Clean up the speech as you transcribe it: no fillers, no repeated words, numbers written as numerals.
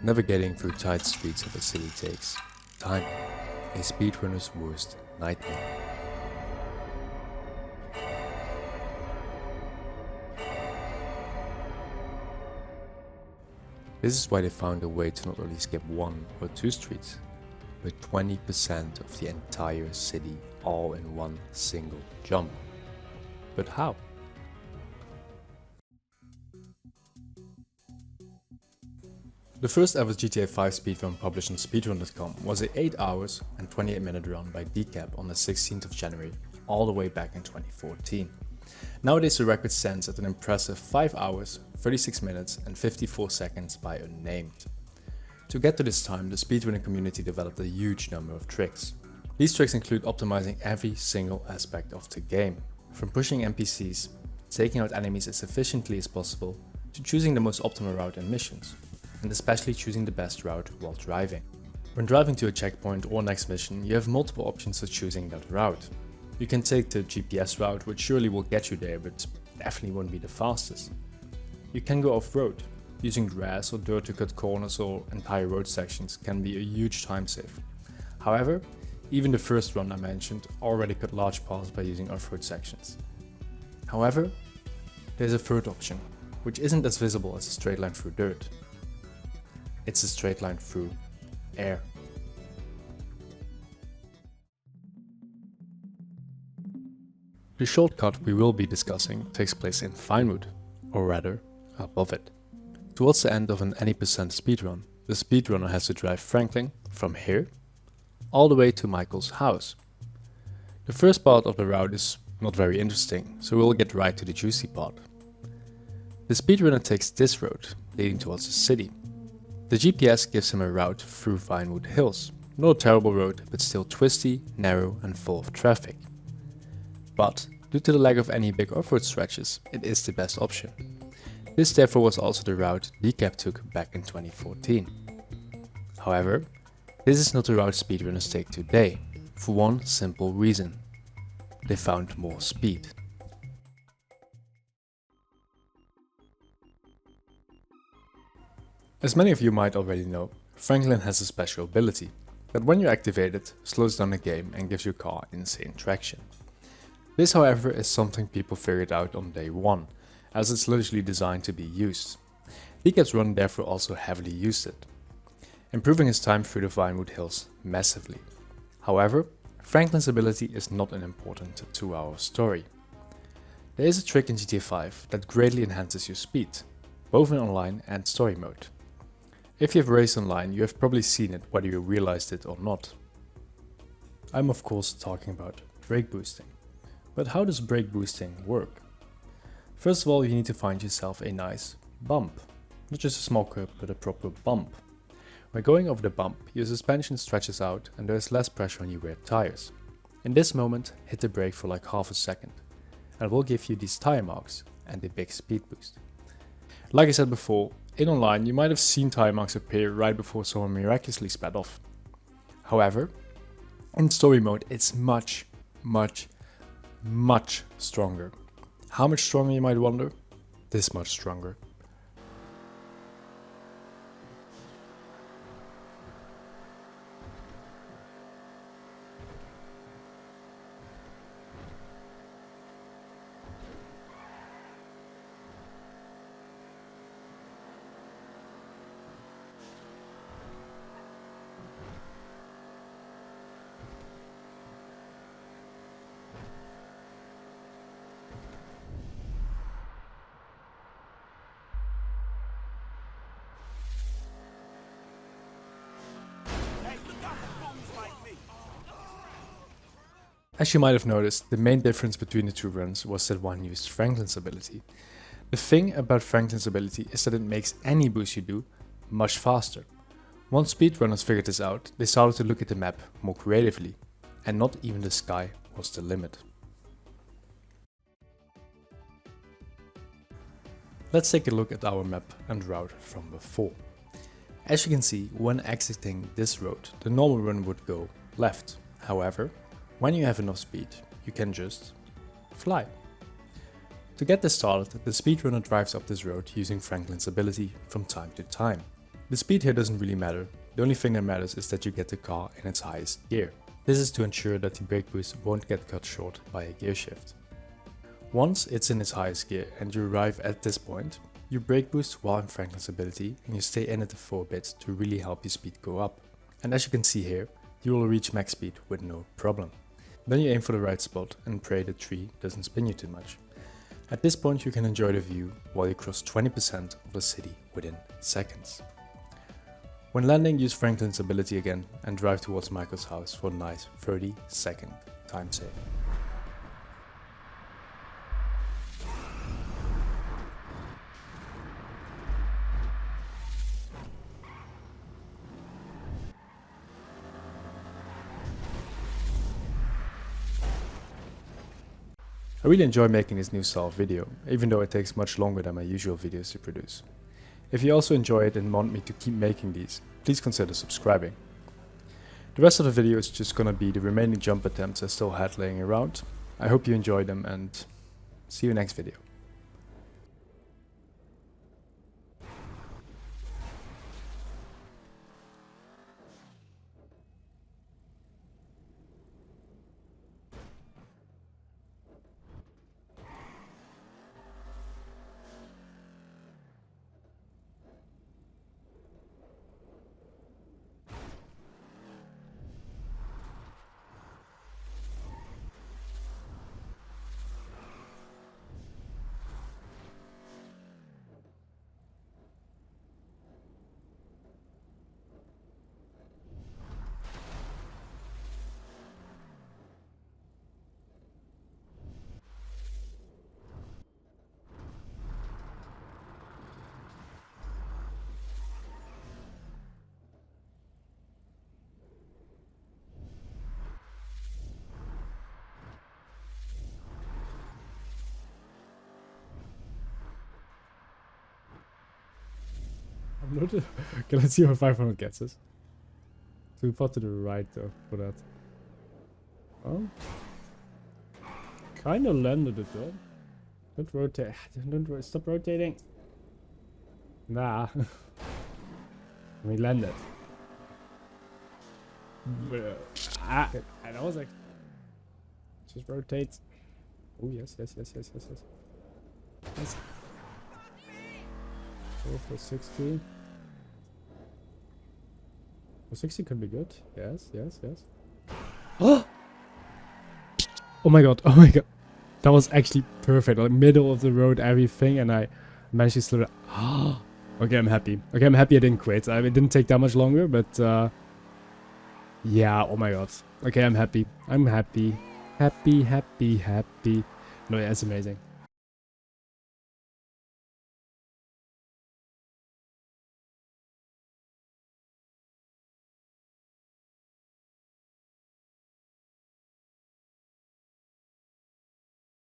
Navigating through tight streets of a city takes time, a speedrunner's worst nightmare. This is why they found a way to not only skip one or two streets, but 20% of the entire city all in one single jump. But how? The first ever GTA 5 speedrun published on speedrun.com was an 8 hours and 28-minute run by Decap on the 16th of January, all the way back in 2014. Nowadays the record stands at an impressive 5 hours, 36 minutes and 54 seconds by Unnamed. To get to this time, the speedrunning community developed a huge number of tricks. These tricks include optimizing every single aspect of the game, from pushing NPCs, taking out enemies as efficiently as possible, to choosing the most optimal route in missions, and especially choosing the best route while driving. When driving to a checkpoint or next mission, you have multiple options for choosing that route. You can take the GPS route, which surely will get you there, but definitely won't be the fastest. You can go off-road. Using grass or dirt to cut corners or entire road sections can be a huge time save. However, even the first run I mentioned already cut large paths by using off-road sections. However, there's a third option, which isn't as visible as a straight line through dirt. It's a straight line through air. The shortcut we will be discussing takes place in Vinewood, or rather, above it. Towards the end of an any percent speedrun, the speedrunner has to drive Franklin from here all the way to Michael's house. The first part of the route is not very interesting, so we'll get right to the juicy part. The speedrunner takes this road, leading towards the city. The GPS gives him a route through Vinewood Hills. Not a terrible road, but still twisty, narrow and full of traffic. But due to the lack of any big off-road stretches, it is the best option. This therefore was also the route Decap took back in 2014. However, this is not the route speedrunners take today, for one simple reason. They found more speed. As many of you might already know, Franklin has a special ability that when you activate it, slows down the game and gives your car insane traction. This however is something people figured out on day one, as it's literally designed to be used. Decap's run therefore also heavily used it, improving his time through the Vinewood Hills massively. However, Franklin's ability is not unimportant to our story. There is a trick in GTA 5 that greatly enhances your speed, both in online and story mode. If you have raced online, you have probably seen it whether you realized it or not. I'm of course talking about brake boosting. But how does brake boosting work? First of all, you need to find yourself a nice bump. Not just a small curb, but a proper bump. When going over the bump, your suspension stretches out and there is less pressure on your rear tires. In this moment, hit the brake for like half a second, and it will give you these tire marks and a big speed boost. Like I said before, in online you might have seen tire marks appear right before someone miraculously sped off. However, in story mode it's much stronger. How much stronger, you might wonder? This much stronger. As you might have noticed, the main difference between the two runs was that one used Franklin's ability. The thing about Franklin's ability is that it makes any boost you do much faster. Once speedrunners figured this out, they started to look at the map more creatively, and not even the sky was the limit. Let's take a look at our map and route from before. As you can see, when exiting this road, the normal run would go left. However, when you have enough speed, you can just fly. To get this started, the speedrunner drives up this road using Franklin's ability from time to time. The speed here doesn't really matter. The only thing that matters is that you get the car in its highest gear. This is to ensure that the brake boost won't get cut short by a gear shift. Once it's in its highest gear and you arrive at this point, you brake boost while in Franklin's ability and you stay in it for a bit to really help your speed go up. And as you can see here, you will reach max speed with no problem. Then you aim for the right spot and pray the tree doesn't spin you too much. At this point you can enjoy the view while you cross 20% of the city within seconds. When landing, use Franklin's ability again and drive towards Michael's house for a nice 30-second time save. I really enjoy making this new style of video, even though it takes much longer than my usual videos to produce. If you also enjoy it and want me to keep making these, please consider subscribing. The rest of the video is just gonna be the remaining jump attempts I still had laying around. I hope you enjoy them and see you next video. I'm not. Okay, let's see how 500 gets us. Too far to the right though for that. Oh. Kinda landed it though. Don't rotate. Stop rotating. Nah. We landed. And I was like, just rotate. Oh yes. Yes. Go for 60. For 60 could be good. Yes. Oh! Oh my god. That was actually perfect. Like middle of the road, everything, and I managed to slow down. Okay, I'm happy. Okay, I'm happy I didn't quit. It didn't take that much longer, but yeah, oh my god. Okay, I'm happy. I'm happy. Happy. No, yeah, it's amazing.